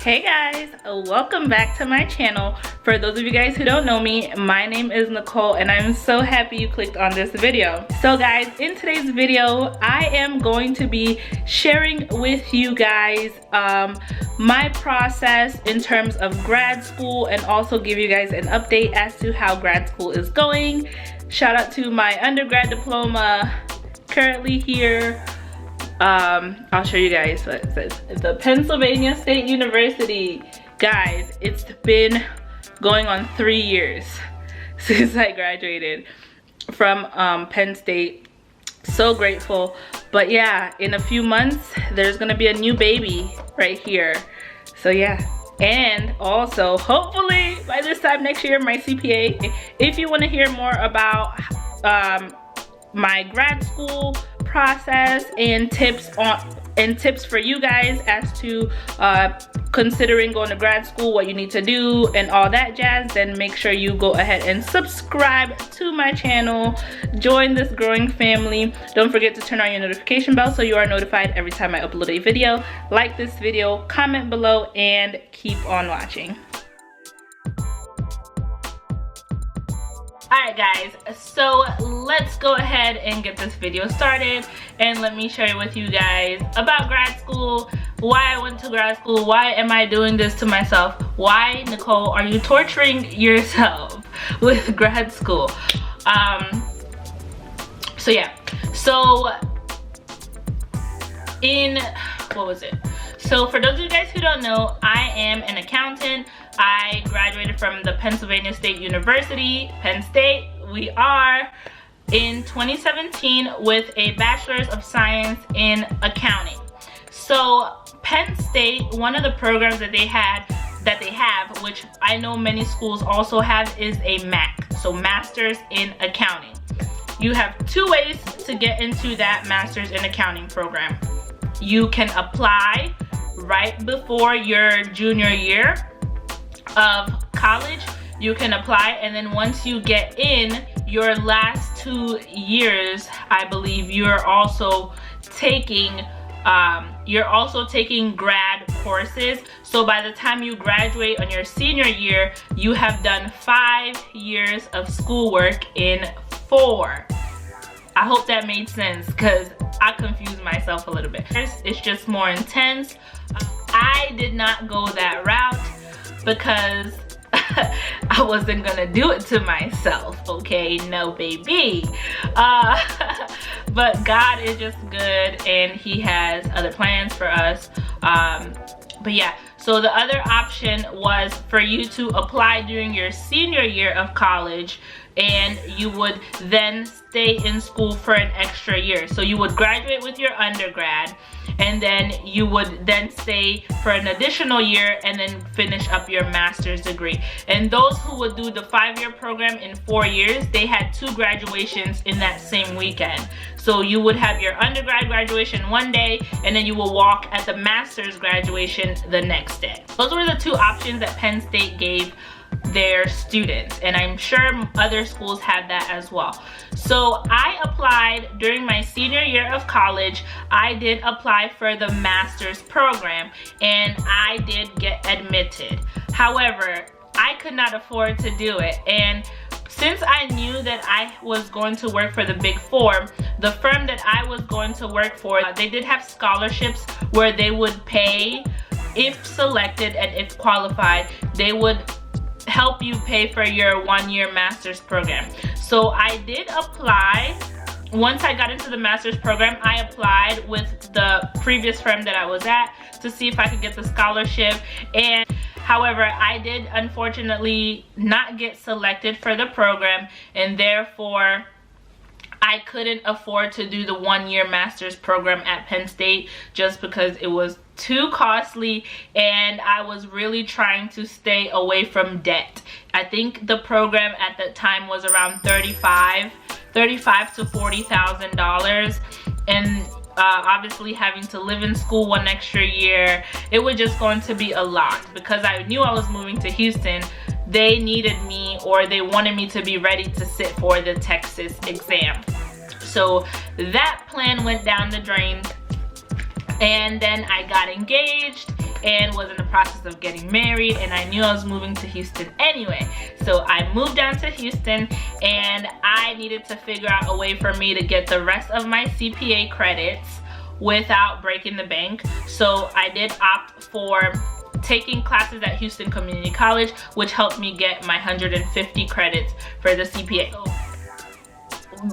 Hey guys, welcome back to my channel. For those of you guys who don't know me, my name is Nicole and I'm so happy you clicked on this video. So guys, in today's video, I am going to be sharing with you guys my process in terms of grad school and also give you guys an update as to how grad school is going. Shout out to my undergrad diploma currently here. I'll show you guys what it says. The Pennsylvania State University. Guys, it's been going on 3 years since I graduated from Penn State. So grateful. But yeah, in a few months, there's gonna be a new baby right here. So yeah. And also, hopefully, by this time next year, my CPA. If you wanna hear more about my grad school process and tips for you guys as to considering going to grad school, what you need to do and all that jazz, then make sure you go ahead and subscribe to my channel, join this growing family. Don't forget to turn on your notification bell so you are notified every time I upload a video. Like this video, comment below, and keep on watching. Alright guys, so let's go ahead and get this video started and let me share with you guys about grad school, why I went to grad school, why am I doing this to myself, why, Nicole, are you torturing yourself with grad school? So yeah, so So for those of you guys who don't know, I am an accountant. I graduated from the Pennsylvania State University, Penn State, we are, in 2017 with a Bachelor's of Science in Accounting. So Penn State, one of the programs that they have, which I know many schools also have, is a MAC, so Master's in Accounting. You have two ways to get into that Master's in Accounting program. You can apply right before your junior year of college. You can apply, and then once you get in, your last 2 years, I believe, you're also taking grad courses. So by the time you graduate on your senior year, you have done 5 years of schoolwork in 4. I hope that made sense because I confused myself a little bit. It's just more intense. I did not go that route because I wasn't gonna do it to myself, okay? No, baby. But God is just good and He has other plans for us. But yeah, so the other option was for you to apply during your senior year of college, and you would then stay in school for an extra year. So you would graduate with your undergrad, and then you would then stay for an additional year and then finish up your master's degree. And those who would do the 5-year program in 4 years, they had 2 graduations in that same weekend. So you would have your undergrad graduation one day, and then you will walk at the master's graduation the next day. Those were the 2 options that Penn State gave their students, and I'm sure other schools have that as well. So I applied during my senior year of college. I did apply for the master's program and I did get admitted. However, I could not afford to do it, and since I knew that I was going to work for the Big 4, the firm that I was going to work for, they did have scholarships where they would pay, if selected and if qualified, they would help you pay for your 1-year master's program. So I did apply. Once I got into the master's program, I applied with the previous firm that I was at to see if I could get the scholarship. And however, I did unfortunately not get selected for the program, and therefore I couldn't afford to do the 1-year master's program at Penn State just because it was too costly, and I was really trying to stay away from debt. I think the program at that time was around $35,000 to $40,000, and obviously having to live in school 1 extra year, it was just going to be a lot. Because I knew I was moving to Houston, they needed me, or they wanted me to be ready to sit for the Texas exam. So that plan went down the drain. And then I got engaged, and was in the process of getting married, and I knew I was moving to Houston anyway. So I moved down to Houston, and I needed to figure out a way for me to get the rest of my CPA credits without breaking the bank. So I did opt for taking classes at Houston Community College, which helped me get my 150 credits for the CPA. So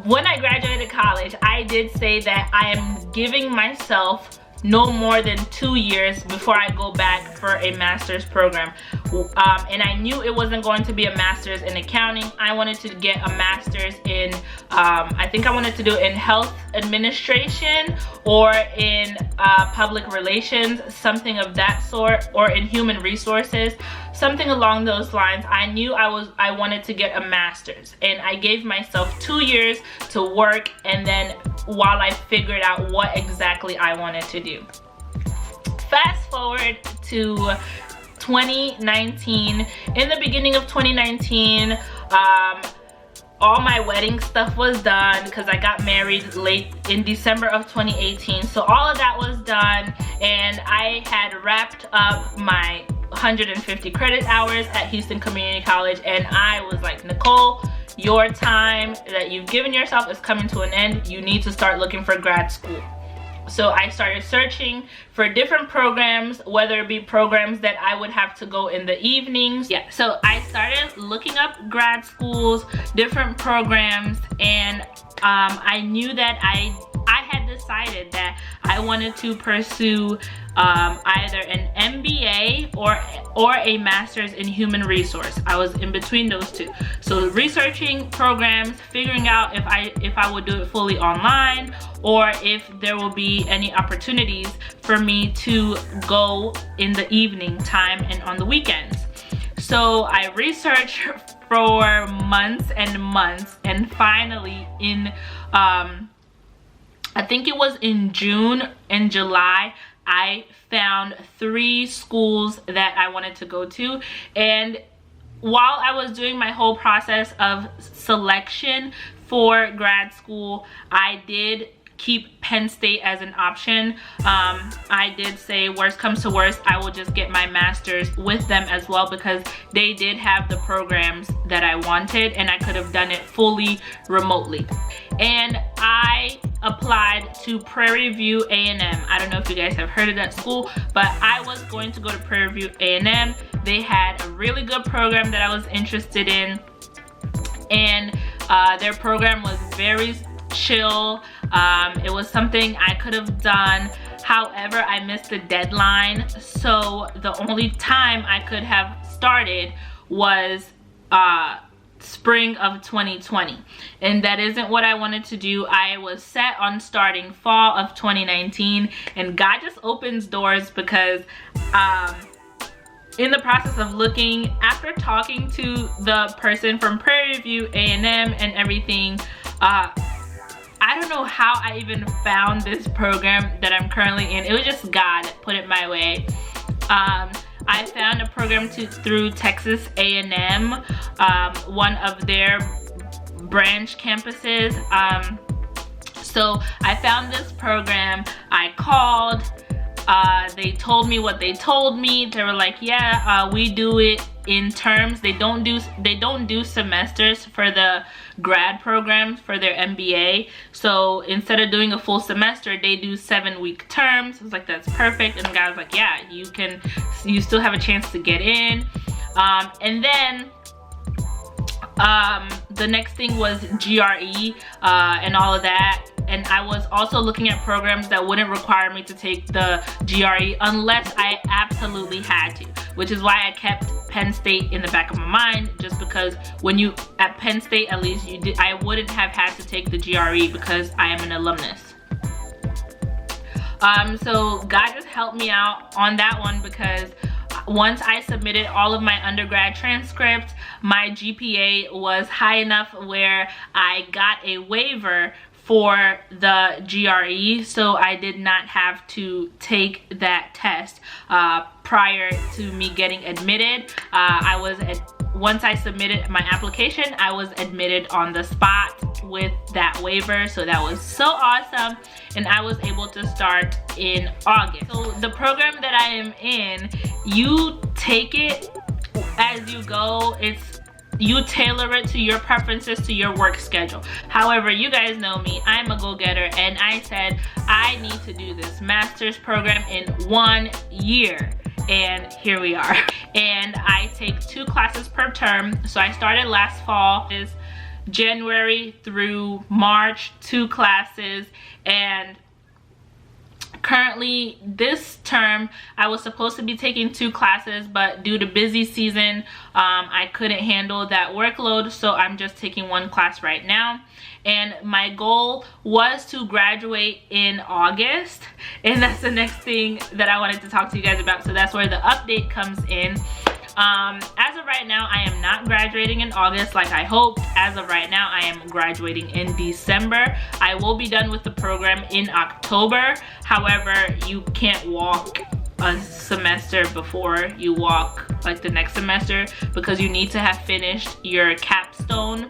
when I graduated college, I did say that I am giving myself no more than 2 years before I go back for a master's program. And I knew it wasn't going to be a master's in accounting. I wanted to get a master's in, I think I wanted to do it in health administration or in public relations, something of that sort, or in human resources, something along those lines. I knew I wanted to get a master's, and I gave myself 2 years to work, and then while I figured out what exactly I wanted to do. Fast forward to 2019. In the beginning of 2019, all my wedding stuff was done because I got married late in December of 2018. So all of that was done, and I had wrapped up my 150 credit hours at Houston Community College, and I was like, Nicole, your time that you've given yourself is coming to an end. You need to start looking for grad school. So I started searching for different programs, whether it be programs that I would have to go in the evenings. Yeah, so I started looking up grad schools, different programs, and I knew that I had decided that I wanted to pursue either an MBA or a master's in human resource. I was in between those two. So researching programs, figuring out if I would do it fully online, or if there will be any opportunities for me to go in the evening time and on the weekends. So I researched for months and months, and finally in I think it was in June and July, I found 3 schools that I wanted to go to. And while I was doing my whole process of selection for grad school, I did keep Penn State as an option. I did say, worst comes to worst, I will just get my master's with them as well, because they did have the programs that I wanted, and I could have done it fully remotely. And I applied to Prairie View A&M. I don't know if you guys have heard of that school, but I was going to go to Prairie View A&M. They had a really good program that I was interested in, and their program was very chill. It was something I could have done. However, I missed the deadline, so the only time I could have started was spring of 2020, and that isn't what I wanted to do. I was set on starting fall of 2019, and God just opens doors, because in the process of looking, after talking to the person from Prairie View A&M and everything, I don't know how I even found this program that I'm currently in. It was just God that put it my way. I found a program through Texas A&M, one of their branch campuses. So I found this program. I called. They told me what they told me. They were like, yeah, we do it in terms. They don't do semesters for the grad programs for their MBA. So instead of doing a full semester, they do 7-week terms. I was like, that's perfect. And the guy was like, yeah, you still have a chance to get in. And then the next thing was GRE and all of that. And I was also looking at programs that wouldn't require me to take the GRE unless I absolutely had to, which is why I kept Penn State in the back of my mind, just because when you, at Penn State at least, I wouldn't have had to take the GRE because I am an alumnus. So God just helped me out on that one, because once I submitted all of my undergrad transcripts, my GPA was high enough where I got a waiver for the GRE, so I did not have to take that test prior to me getting admitted. I was once I submitted my application, I was admitted on the spot with that waiver. So that was so awesome. And I was able to start in August. So the program that I am in, you take it as you go. You tailor it to your preferences, to your work schedule. However, you guys know me, I'm a go-getter, and I said I need to do this master's program in 1 year. And here we are. And I take 2 classes per term. So I started last fall, is January through March, 2 classes. And currently this term I was supposed to be taking 2 classes, but due to busy season I couldn't handle that workload, so I'm just taking 1 class right now. And my goal was to graduate in August, and that's the next thing that I wanted to talk to you guys about. So that's where the update comes in. As of right now, I am not graduating in August like I hoped. As of right now, I am graduating in December. I will be done with the program in October. However, you can't walk a semester before you walk like the next semester, because you need to have finished your capstone,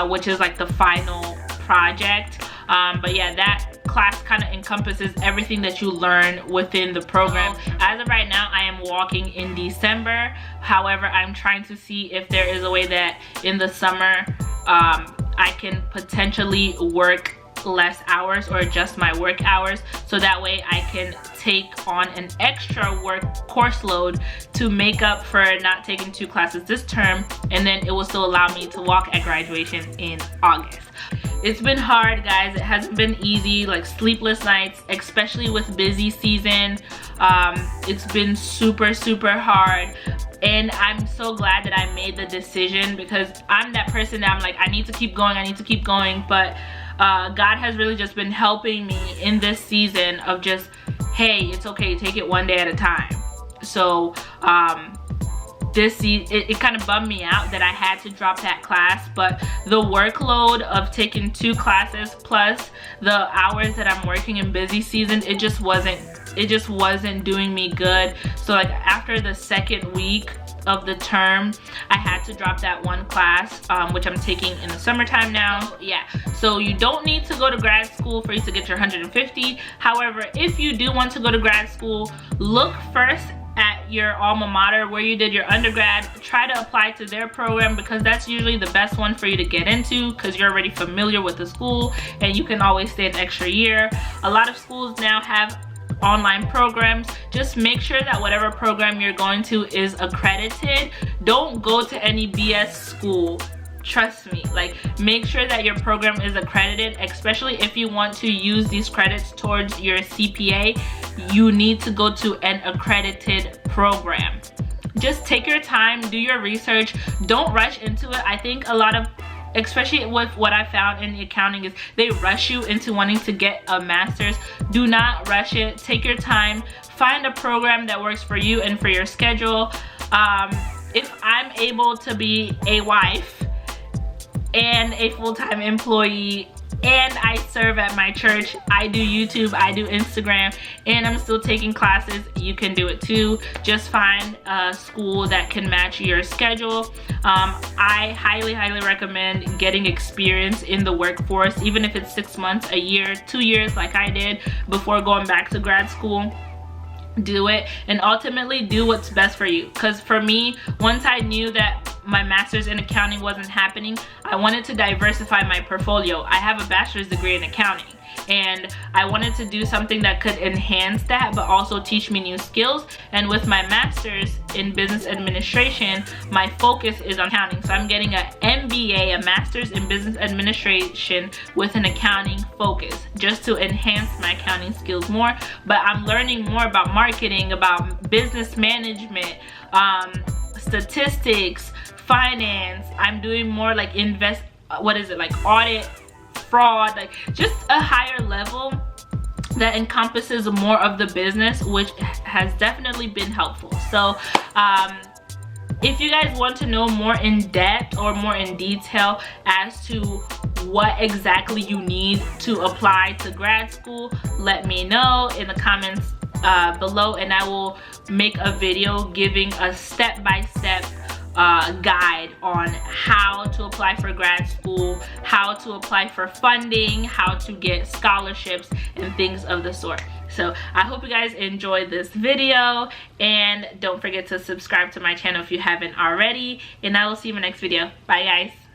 which is like the final project. But yeah, that class kind of encompasses everything that you learn within the program. As of right now, I am walking in December. However, I'm trying to see if there is a way that in the summer I can potentially work less hours or adjust my work hours, so that way I can take on an extra work course load to make up for not taking 2 classes this term, and then it will still allow me to walk at graduation in August. It's been hard, guys. It hasn't been easy, like sleepless nights, especially with busy season. It's been super hard, and I'm so glad that I made the decision, because I'm that person that I'm like, I need to keep going, but God has really just been helping me in this season of just, hey, it's okay, take it 1 day at a time. So it kind of bummed me out that I had to drop that class, but the workload of taking 2 classes plus the hours that I'm working in busy season, it just wasn't doing me good. So like after the 2nd week of the term, I had to drop that 1 class, which I'm taking in the summertime now. Yeah, so you don't need to go to grad school for you to get your 150. However, if you do want to go to grad school, look first at your alma mater where you did your undergrad. Try to apply to their program, because that's usually the best one for you to get into, because you're already familiar with the school and you can always stay an extra year. A lot of schools now have online programs. Just make sure that whatever program you're going to is accredited. Don't go to any BS school. Trust me, like, make sure that your program is accredited, especially if you want to use these credits towards your CPA. You need to go to an accredited program. Just take your time, do your research, don't rush into it. I think a lot of, especially with what I found in the accounting, is they rush you into wanting to get a master's. Do not rush it. Take your time, find a program that works for you and for your schedule. If I'm able to be a wife and a full-time employee, and I serve at my church, I do YouTube, I do Instagram, and I'm still taking classes, you can do it too. Just find a school that can match your schedule. I highly recommend getting experience in the workforce, even if it's 6 months, a year, 2 years like I did before going back to grad school. Do it, and ultimately do what's best for you. Because for me, once I knew that my master's in accounting wasn't happening, I wanted to diversify my portfolio. I have a bachelor's degree in accounting, and I wanted to do something that could enhance that but also teach me new skills. And with my master's in business administration, my focus is on accounting. So I'm getting an MBA, a master's in business administration with an accounting focus, just to enhance my accounting skills more. But I'm learning more about marketing, about business management, statistics, finance. I'm doing more like audit, fraud, like just a higher level that encompasses more of the business, which has definitely been helpful. So if you guys want to know more in depth or more in detail as to what exactly you need to apply to grad school, let me know in the comments below, and I will make a video giving a step-by-step guide on how to apply for grad school, how to apply for funding, how to get scholarships, and things of the sort. So I hope you guys enjoyed this video, and don't forget to subscribe to my channel if you haven't already, and I will see you in my next video. Bye guys.